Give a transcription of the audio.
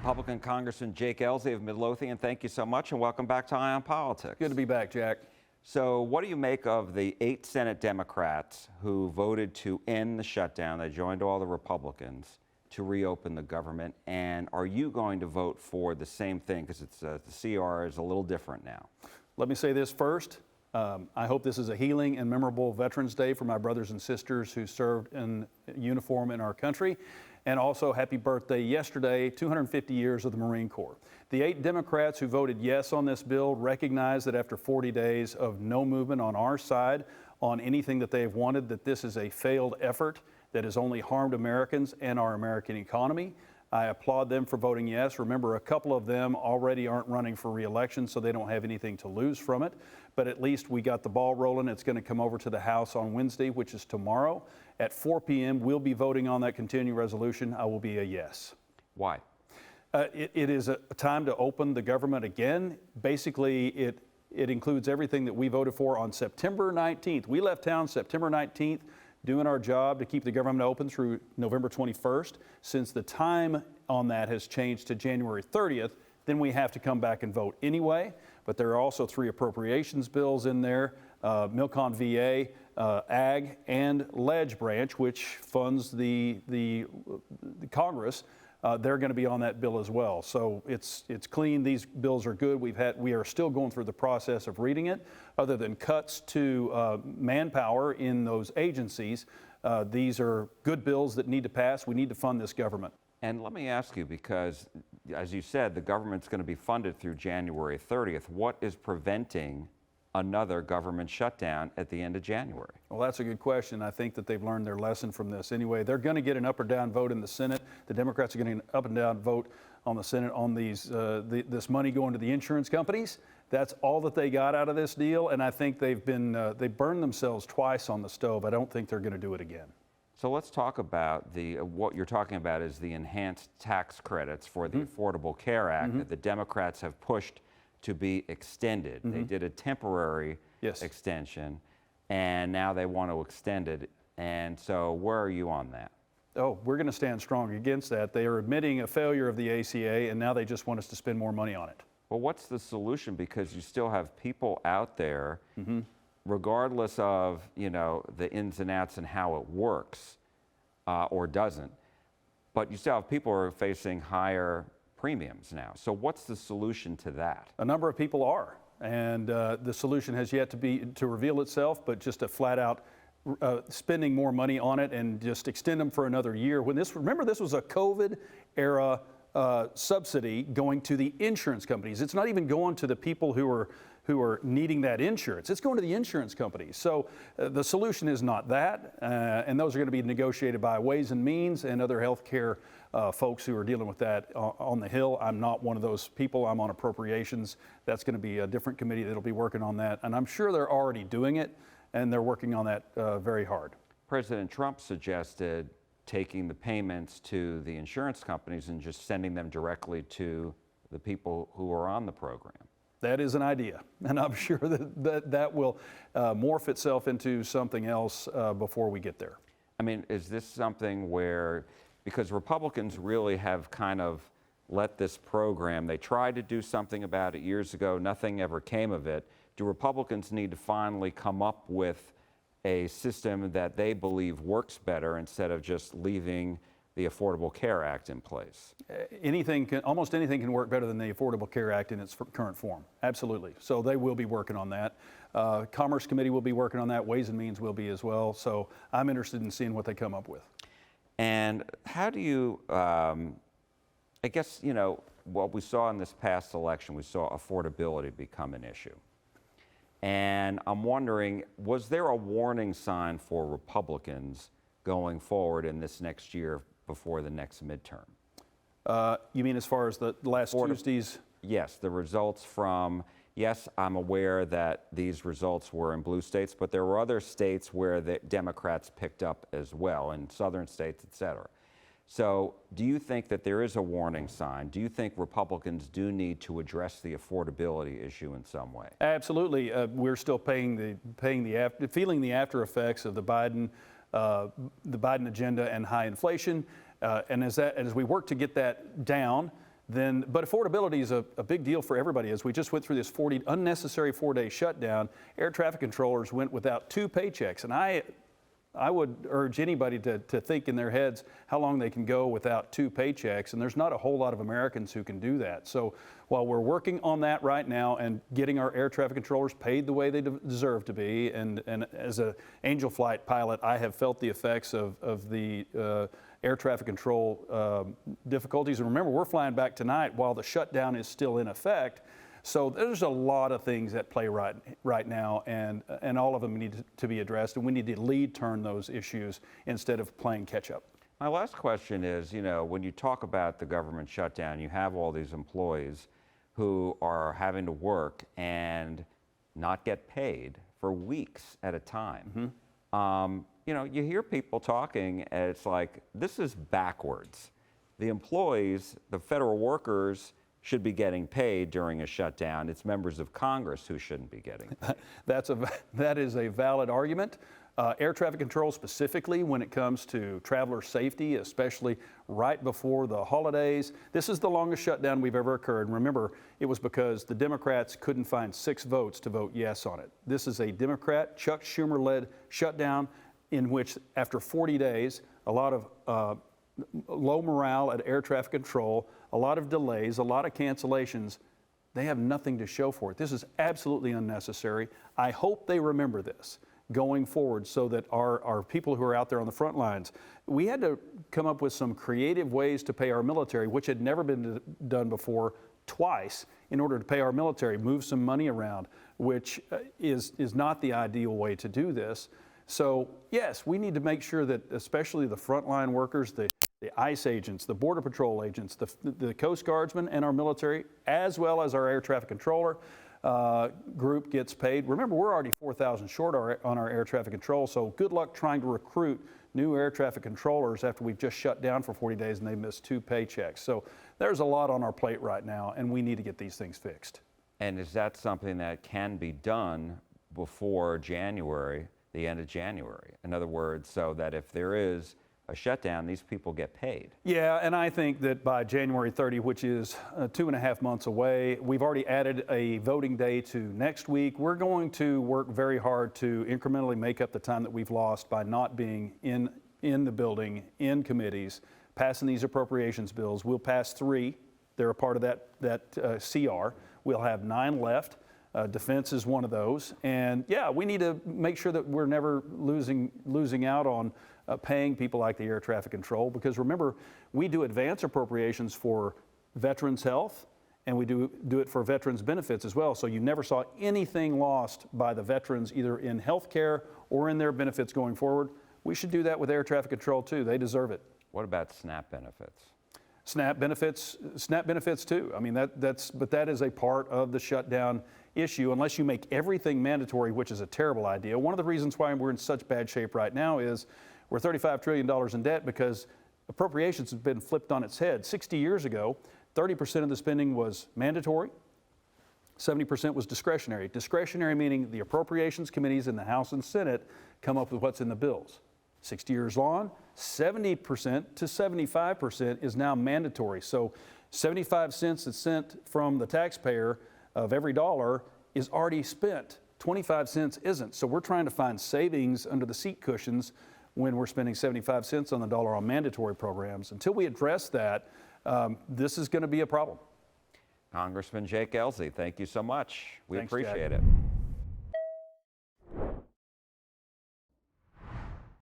Republican Congressman Jake Ellzey of Midlothian, thank you so much and welcome back to Eye on Politics. Good to be back, Jack. So what do you make of the 8 Senate Democrats who voted to end the shutdown? They joined all the Republicans to reopen the government. And are you going to vote for the same thing? Because it's the CR is a little different now. Let me say this first. I hope this is a healing and memorable Veterans Day for my brothers and sisters who served in uniform in our country. And also happy birthday yesterday, 250 years of the Marine Corps. The 8 Democrats who voted yes on this bill recognize that after 40 days of no movement on our side on anything that they've wanted, that this is a failed effort that has only harmed Americans and our American economy. I applaud them for voting yes. Remember, a couple of them already aren't running for re-election, so they don't have anything to lose from it. But at least we got the ball rolling. It's going to come over to the House on Wednesday, which is tomorrow. At 4 p.m., we'll be voting on that continuing resolution. I will be a yes. Why? It is a time to open the government again. Basically, it includes everything that we voted for on September 19th. We left town September 19th. Doing our job to keep the government open through November 21st. Since the time on that has changed to January 30th, then we have to come back and vote anyway. But there are also 3 appropriations bills in there, Milcon VA, Ag, and Ledge branch, which funds the Congress. They're going to be on that bill as well. So it's clean. These bills are good. We are still going through the process of reading it. Other than cuts to manpower in those agencies, these are good bills that need to pass. We need to fund this government. And let me ask you, because as you said, the government's going to be funded through January 30th. What is preventing another government shutdown at the end of January? Well, that's a good question. I think that they've learned their lesson from this. Anyway, they're going to get an up or down vote in the Senate. The Democrats are getting an up and down vote on the Senate on this money going to the insurance companies. That's all that they got out of this deal, and I think they burned themselves twice on the stove. I don't think they're going to do it again. So let's talk about what you're talking about is the enhanced tax credits for the Affordable Care Act that the Democrats have pushed to be extended. They did a temporary extension, and now they want to extend it. And so where are you on that? Oh, we're going to stand strong against that. They are admitting a failure of the ACA, and now they just want us to spend more money on it. Well, what's the solution? Because you still have people out there, regardless of, the ins and outs and how it works or doesn't, but you still have people who are facing higher premiums now. So what's the solution to that? A number of people are, and the solution has yet to reveal itself, but just a flat out spending more money on it and just extend them for another year. Remember, this was a COVID era subsidy going to the insurance companies. It's not even going to the people who are needing that insurance. It's going to the insurance companies. So the solution is not that, and those are going to be negotiated by Ways and Means and other healthcare folks who are dealing with that on the Hill. I'm not one of those people. I'm on appropriations. That's going to be a different committee that'll be working on that, and I'm sure they're already doing it, and they're working on that very hard. President Trump suggested taking the payments to the insurance companies and just sending them directly to the people who are on the program. That is an idea, and I'm sure that will morph itself into something else before we get there. I mean, is this something where, because Republicans really have kind of let this program, they tried to do something about it years ago, nothing ever came of it. Do Republicans need to finally come up with a system that they believe works better instead of just leaving the Affordable Care Act in place? Almost anything can work better than the Affordable Care Act in its current form. Absolutely. So they will be working on that. Commerce Committee will be working on that. Ways and Means will be as well. So I'm interested in seeing what they come up with. And how do you, I guess, what we saw in this past election, we saw affordability become an issue. And I'm wondering, was there a warning sign for Republicans going forward in this next year before the next midterm? You mean as far as the last Tuesday's? Yes, the results from, yes, I'm aware that these results were in blue states, but there were other states where the Democrats picked up as well, in southern states, et cetera. So do you think that there is a warning sign? Do you think Republicans do need to address the affordability issue in some way? Absolutely. We're still feeling the after effects of the Biden agenda and high inflation. And as we work to get that down, then, but affordability is a big deal for everybody. As we just went through this unnecessary 4-day shutdown, air traffic controllers went without 2 paychecks. And I would urge anybody to think in their heads how long they can go without 2 paychecks, and there's not a whole lot of Americans who can do that. So while we're working on that right now and getting our air traffic controllers paid the way they deserve to be, and as an Angel Flight pilot, I have felt the effects of the air traffic control difficulties. And remember, we're flying back tonight while the shutdown is still in effect. So there's a lot of things at play right now, and all of them need to be addressed, and we need to lead turn those issues instead of playing catch up. My last question is, when you talk about the government shutdown, you have all these employees who are having to work and not get paid for weeks at a time. You hear people talking, and it's like, this is backwards. The employees, the federal workers, should be getting paid during a shutdown. It's members of Congress who shouldn't be getting paid. That is a valid argument. Air traffic control specifically when it comes to traveler safety, especially right before the holidays. This is the longest shutdown we've ever occurred. And remember, it was because the Democrats couldn't find 6 votes to vote yes on it. This is a Democrat, Chuck Schumer-led shutdown in which after 40 days, a lot of low morale at air traffic control, a lot of delays, a lot of cancellations. They have nothing to show for it. This is absolutely unnecessary. I hope they remember this going forward so that our people who are out there on the front lines, we had to come up with some creative ways to pay our military, which had never been done before, twice in order to pay our military, move some money around, which is not the ideal way to do this. So yes, we need to make sure that especially the frontline workers, the ICE agents, the Border Patrol agents, the Coast Guardsmen and our military, as well as our air traffic controller group gets paid. Remember, we're already 4,000 short on our air traffic control, so good luck trying to recruit new air traffic controllers after we've just shut down for 40 days and they missed 2 paychecks. So there's a lot on our plate right now, and we need to get these things fixed. And is that something that can be done before January, the end of January? In other words, so that if there is a shutdown, these people get paid. Yeah, and I think that by January 30, which is 2.5 months away, we've already added a voting day to next week. We're going to work very hard to incrementally make up the time that we've lost by not being in the building, in committees, passing these appropriations bills. We'll pass 3. They're a part of that CR. We'll have 9 left. Defense is one of those. And yeah, we need to make sure that we're never losing out on paying people like the air traffic control, because remember, we do advance appropriations for veterans' health, and we do it for veterans' benefits as well. So you never saw anything lost by the veterans either in health care or in their benefits going forward. We should do that with air traffic control too. They deserve it. What about SNAP benefits? SNAP benefits too. I mean, but that is a part of the shutdown issue unless you make everything mandatory, which is a terrible idea. One of the reasons why we're in such bad shape right now is we're $35 trillion in debt because appropriations have been flipped on its head. 60 years ago, 30% of the spending was mandatory, 70% was discretionary. Discretionary meaning the appropriations committees in the House and Senate come up with what's in the bills. 60 years on, 70% to 75% is now mandatory. So 75 cents that's sent from the taxpayer of every dollar is already spent. 25 cents isn't. So we're trying to find savings under the seat cushions when we're spending 75 cents on the dollar on mandatory programs. Until we address that, this is going to be a problem. Congressman Jake Ellzey, thank you so much. We Thanks, appreciate Jack. it.